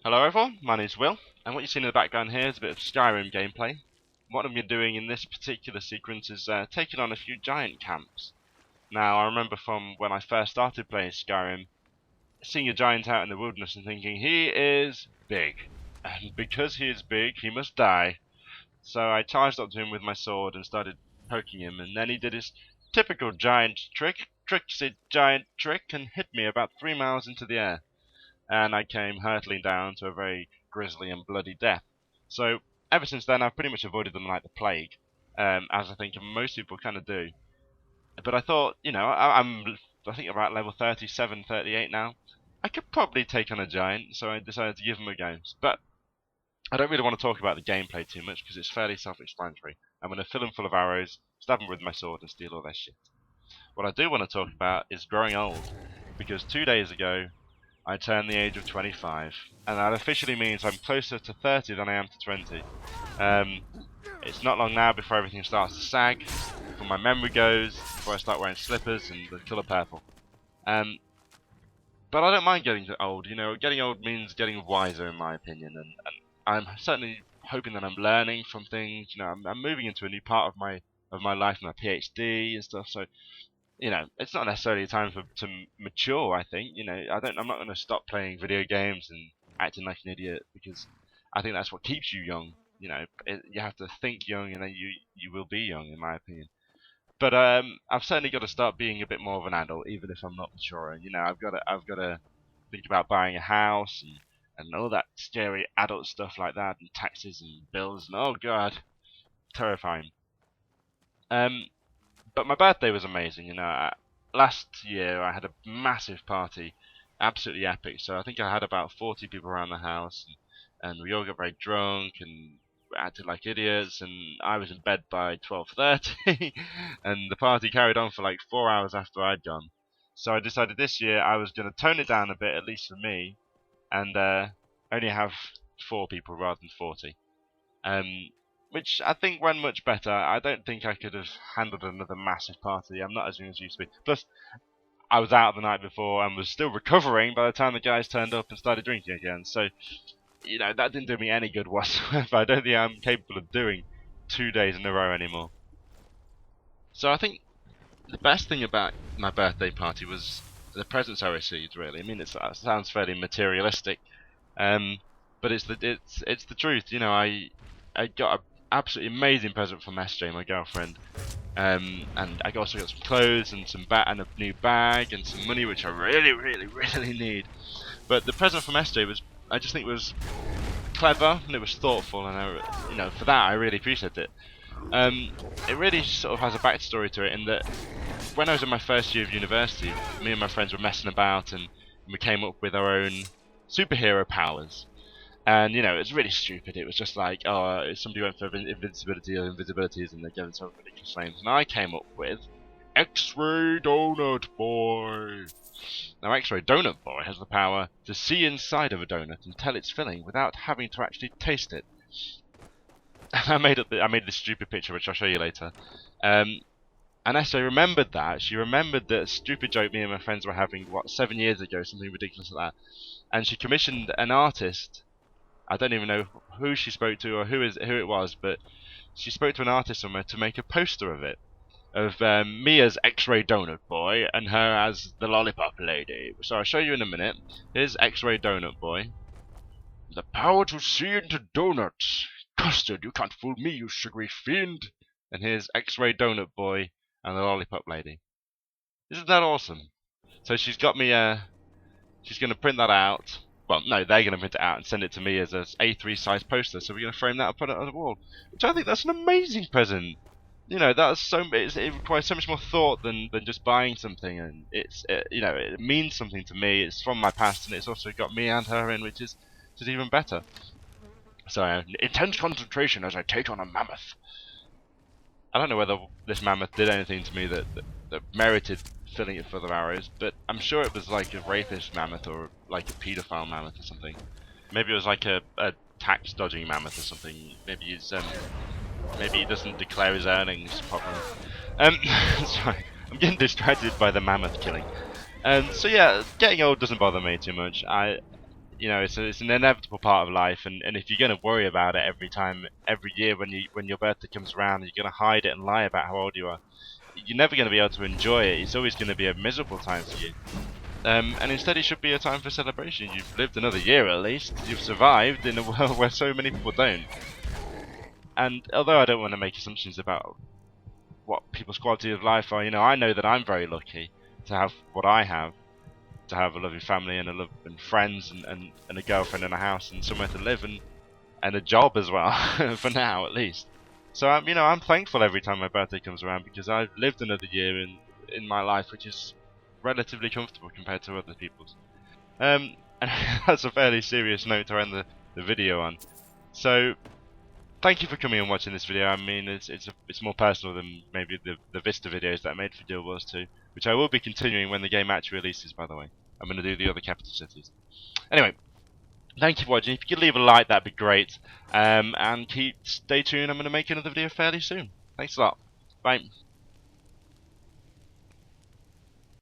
Hello everyone, my name's Will, and what you see in the background here is a bit of Skyrim gameplay. What I'm going to be doing in this particular sequence is taking on a few giant camps. Now, I remember from when I first started playing Skyrim, seeing a giant out in the wilderness and thinking, he is big, and because he is big, he must die. So I charged up to him with my sword and started poking him, and then he did his typical giant tricksy giant trick, and hit me about 3 miles into the air. And I came hurtling down to a very grisly and bloody death. So ever since then, I've pretty much avoided them like the plague, as I think most people kind of do. But I thought, you know, I think about level 37, 38 now. I could probably take on a giant, so I decided to give them a go. But I don't really want to talk about the gameplay too much because it's fairly self-explanatory. I'm going to fill them full of arrows, stab them with my sword, and steal all their shit. What I do want to talk about is growing old, because 2 days ago, I turned the age of 25, and that officially means I'm closer to 30 than I am to 20. It's not long now before everything starts to sag, before my memory goes, before I start wearing slippers and the colour purple. But I don't mind getting old. You know, getting old means getting wiser, in my opinion, and I'm certainly hoping that I'm learning from things. You know, I'm moving into a new part of my life, my PhD and stuff. So, you know, it's not necessarily a time to mature, I think. You know, I'm not going to stop playing video games and acting like an idiot, because I think that's what keeps you young. You know, you have to think young, and then you will be young, in my opinion. But I've certainly got to start being a bit more of an adult, even if I'm not mature. You know, I've got to think about buying a house and all that scary adult stuff like that, and taxes and bills, and oh god, terrifying. But my birthday was amazing. You know, last year I had a massive party, absolutely epic. So I think I had about 40 people around the house, and we all got very drunk and acted like idiots. And I was in bed by 12:30, and the party carried on for like 4 hours after I'd gone. So I decided this year I was going to tone it down a bit, at least for me, and only have 4 people rather than 40. Which I think went much better. I don't think I could have handled another massive party. I'm not as young as I used to be. Plus, I was out the night before and was still recovering by the time the guys turned up and started drinking again. So, you know, that didn't do me any good whatsoever. I don't think I'm capable of doing 2 days in a row anymore. So I think the best thing about my birthday party was the presents I received, really. I mean, it sounds fairly materialistic, but it's the truth. You know, I got a absolutely amazing present from SJ, my girlfriend, and I also got some clothes and and a new bag and some money, which I really need. But the present from SJ I just think was clever, and it was thoughtful, and you know, for that I really appreciate it. It really sort of has a backstory to it, in that when I was in my first year of university, me and my friends were messing about, and we came up with our own superhero powers. And, you know, it's really stupid. It was just like, oh, somebody went for invincibility or invisibilities, and they gave themselves ridiculous names. And I came up with X-Ray Doughnut Boy. Now, X-Ray Doughnut Boy has the power to see inside of a donut and tell its filling without having to actually taste it. I made this stupid picture, which I'll show you later. And Esther remembered that. She remembered that stupid joke me and my friends were having, 7 years ago, something ridiculous like that. And she commissioned an artist. I don't even know who she spoke to or who it was, but she spoke to an artist somewhere to make a poster of it, of me as X-Ray Doughnut Boy and her as the Lollipop Lady. So I'll show you in a minute. Here's X-Ray Doughnut Boy. The power to see into donuts. Custard, you can't fool me, you sugary fiend. And here's X-Ray Doughnut Boy and the Lollipop Lady. Isn't that awesome? So she's got me she's going to print that out. Well, no, they're going to print it out and send it to me as an A3 size poster, so we're going to frame that and put it on the wall. Which I think that's an amazing present. You know, it requires so much more thought than just buying something, and you know, it means something to me. It's from my past, and it's also got me and her in, which is even better. So, intense concentration as I take on a mammoth. I don't know whether this mammoth did anything to me that merited filling it full of arrows, but I'm sure it was like a rapist mammoth or like a paedophile mammoth or something. Maybe it was like a tax dodging mammoth or something. Maybe he doesn't declare his earnings properly. Sorry, I'm getting distracted by the mammoth killing. So yeah, getting old doesn't bother me too much. you know, it's an inevitable part of life, and if you're going to worry about it every year when your birthday comes around, you're going to hide it and lie about how old you are, you're never going to be able to enjoy it. It's always going to be a miserable time for you. And instead, it should be a time for celebration. You've lived another year at least. You've survived in a world where so many people don't. And although I don't want to make assumptions about what people's quality of life are, you know, I know that I'm very lucky to have what I have, to have a loving family and and friends and a girlfriend and a house and somewhere to live and a job as well, for now at least. So I'm, you know, I'm thankful every time my birthday comes around because I've lived another year in my life, which is relatively comfortable compared to other people's. And that's a fairly serious note to end the video on. So thank you for coming and watching this video. I mean, it's more personal than maybe the Vista videos that I made for Guild Wars 2, which I will be continuing when the game actually releases, by the way. I'm going to do the other capital cities. Anyway, thank you for watching. If you could leave a like, that'd be great. And stay tuned. I'm going to make another video fairly soon. Thanks a lot. Bye.